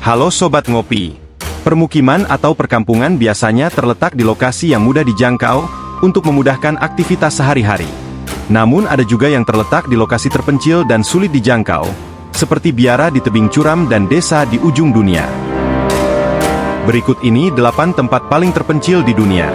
Halo Sobat Ngopi. Permukiman atau perkampungan biasanya terletak di lokasi yang mudah dijangkau untuk memudahkan aktivitas sehari-hari. Namun ada juga yang terletak di lokasi terpencil dan sulit dijangkau, seperti biara di tebing curam dan desa di ujung dunia. Berikut ini 8 tempat paling terpencil di dunia.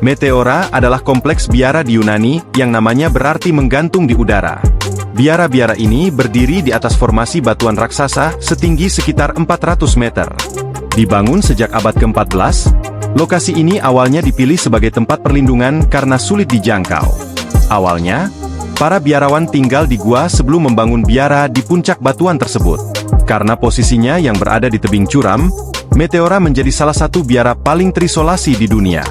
Meteora adalah kompleks biara di Yunani yang namanya berarti menggantung di udara. Biara-biara ini berdiri di atas formasi batuan raksasa setinggi sekitar 400 meter. Dibangun sejak abad ke-14, lokasi ini awalnya dipilih sebagai tempat perlindungan karena sulit dijangkau. Awalnya, para biarawan tinggal di gua sebelum membangun biara di puncak batuan tersebut. Karena posisinya yang berada di tebing curam, Meteora menjadi salah satu biara paling terisolasi di dunia.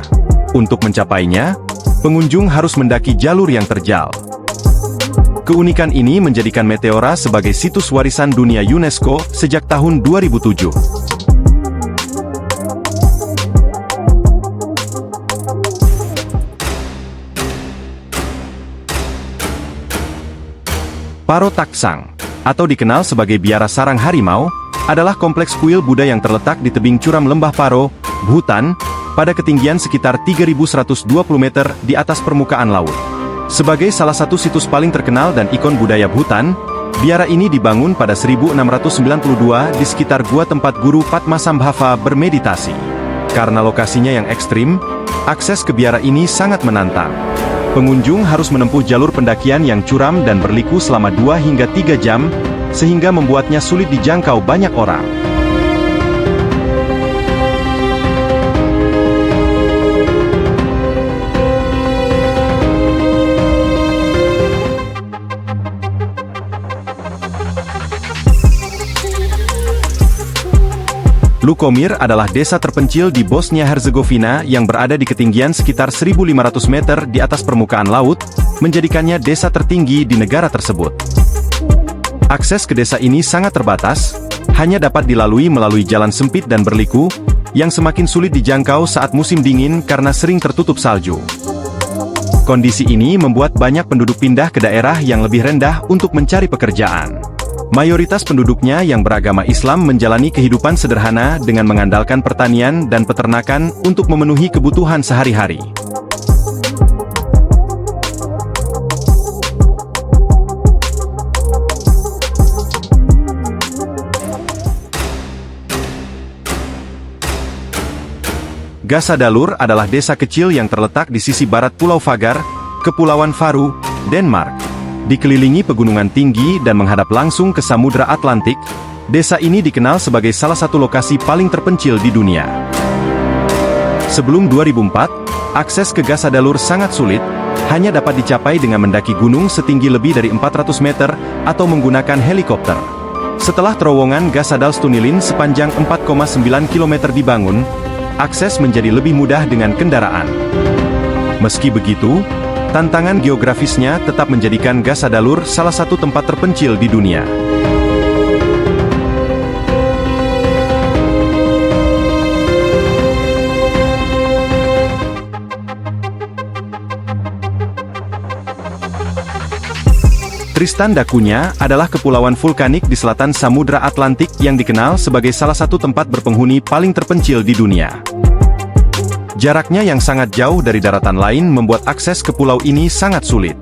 Untuk mencapainya, pengunjung harus mendaki jalur yang terjal. Keunikan ini menjadikan Meteora sebagai situs warisan dunia UNESCO sejak tahun 2007. Paro Taksang, atau dikenal sebagai Biara Sarang Harimau, adalah kompleks kuil Buddha yang terletak di tebing curam lembah Paro, Bhutan, pada ketinggian sekitar 3.120 meter di atas permukaan laut. Sebagai salah satu situs paling terkenal dan ikon budaya Bhutan, biara ini dibangun pada 1692 di sekitar gua tempat guru Padmasambhava bermeditasi. Karena lokasinya yang ekstrim, akses ke biara ini sangat menantang. Pengunjung harus menempuh jalur pendakian yang curam dan berliku selama 2 hingga 3 jam, sehingga membuatnya sulit dijangkau banyak orang. Lukomir adalah desa terpencil di Bosnia-Herzegovina yang berada di ketinggian sekitar 1.500 meter di atas permukaan laut, menjadikannya desa tertinggi di negara tersebut. Akses ke desa ini sangat terbatas, hanya dapat dilalui melalui jalan sempit dan berliku, yang semakin sulit dijangkau saat musim dingin karena sering tertutup salju. Kondisi ini membuat banyak penduduk pindah ke daerah yang lebih rendah untuk mencari pekerjaan. Mayoritas penduduknya yang beragama Islam menjalani kehidupan sederhana dengan mengandalkan pertanian dan peternakan untuk memenuhi kebutuhan sehari-hari. Gasadalur adalah desa kecil yang terletak di sisi barat Pulau Fagar, Kepulauan Faroe, Denmark. Dikelilingi pegunungan tinggi dan menghadap langsung ke Samudra Atlantik, desa ini dikenal sebagai salah satu lokasi paling terpencil di dunia. Sebelum 2004, akses ke Gasadalur sangat sulit, hanya dapat dicapai dengan mendaki gunung setinggi lebih dari 400 meter atau menggunakan helikopter. Setelah terowongan Gasadalstunilin sepanjang 4,9 km dibangun, akses menjadi lebih mudah dengan kendaraan. Meski begitu, tantangan geografisnya tetap menjadikan Gasadalur salah satu tempat terpencil di dunia. Tristan da Cunha adalah kepulauan vulkanik di selatan Samudra Atlantik yang dikenal sebagai salah satu tempat berpenghuni paling terpencil di dunia. Jaraknya yang sangat jauh dari daratan lain membuat akses ke pulau ini sangat sulit.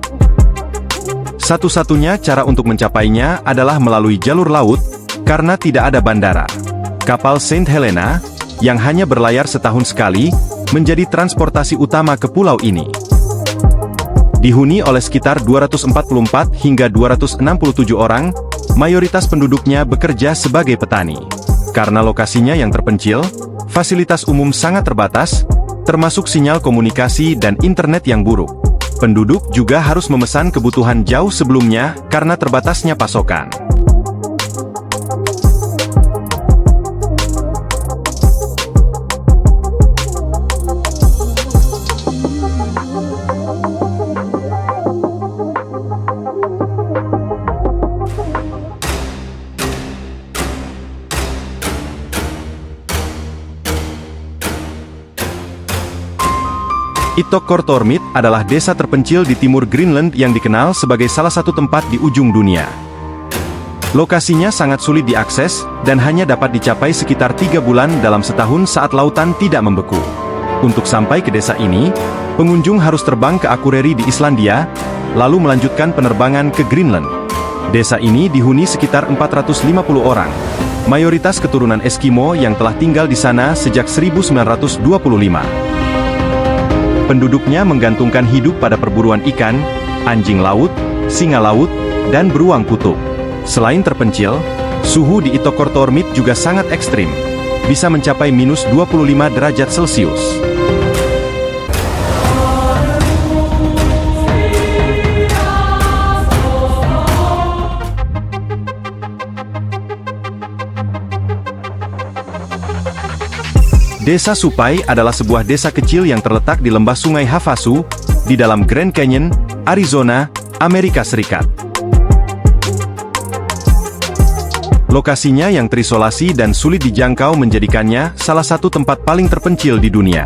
Satu-satunya cara untuk mencapainya adalah melalui jalur laut, karena tidak ada bandara. Kapal Saint Helena, yang hanya berlayar setahun sekali, menjadi transportasi utama ke pulau ini. Dihuni oleh sekitar 244 hingga 267 orang, mayoritas penduduknya bekerja sebagai petani. Karena lokasinya yang terpencil, fasilitas umum sangat terbatas, termasuk sinyal komunikasi dan internet yang buruk. Penduduk juga harus memesan kebutuhan jauh sebelumnya karena terbatasnya pasokan. Ittoqqortoormiit adalah desa terpencil di timur Greenland yang dikenal sebagai salah satu tempat di ujung dunia. Lokasinya sangat sulit diakses, dan hanya dapat dicapai sekitar 3 bulan dalam setahun saat lautan tidak membeku. Untuk sampai ke desa ini, pengunjung harus terbang ke Akureyri di Islandia, lalu melanjutkan penerbangan ke Greenland. Desa ini dihuni sekitar 450 orang. Mayoritas keturunan Eskimo yang telah tinggal di sana sejak 1925. Penduduknya menggantungkan hidup pada perburuan ikan, anjing laut, singa laut, dan beruang kutub. Selain terpencil, suhu di Ittoqqortoormiit juga sangat ekstrim, bisa mencapai minus 25 derajat Celcius. Desa Supai adalah sebuah desa kecil yang terletak di lembah sungai Havasu, di dalam Grand Canyon, Arizona, Amerika Serikat. Lokasinya yang terisolasi dan sulit dijangkau menjadikannya salah satu tempat paling terpencil di dunia.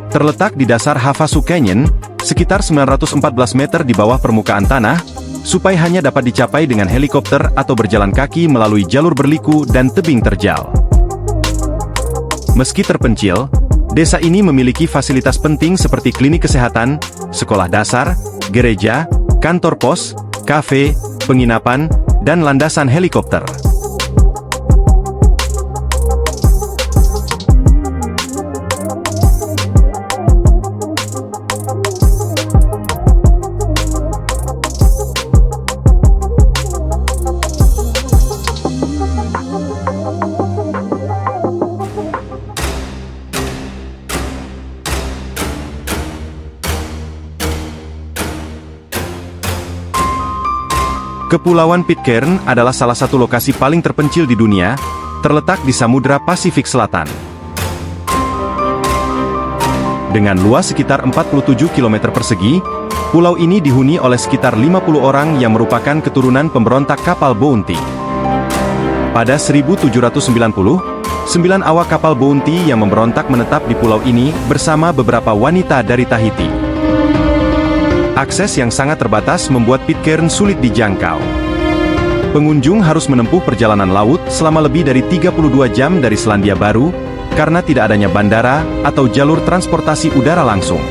Terletak di dasar Havasu Canyon, sekitar 914 meter di bawah permukaan tanah, Supai hanya dapat dicapai dengan helikopter atau berjalan kaki melalui jalur berliku dan tebing terjal. Meski terpencil, desa ini memiliki fasilitas penting seperti klinik kesehatan, sekolah dasar, gereja, kantor pos, kafe, penginapan, dan landasan helikopter. Kepulauan Pitcairn adalah salah satu lokasi paling terpencil di dunia, terletak di Samudra Pasifik Selatan. Dengan luas sekitar 47 km persegi, pulau ini dihuni oleh sekitar 50 orang yang merupakan keturunan pemberontak kapal Bounty. Pada 1790, 9 awak kapal Bounty yang memberontak menetap di pulau ini bersama beberapa wanita dari Tahiti. Akses yang sangat terbatas membuat Pitcairn sulit dijangkau. Pengunjung harus menempuh perjalanan laut selama lebih dari 32 jam dari Selandia Baru, karena tidak adanya bandara atau jalur transportasi udara langsung.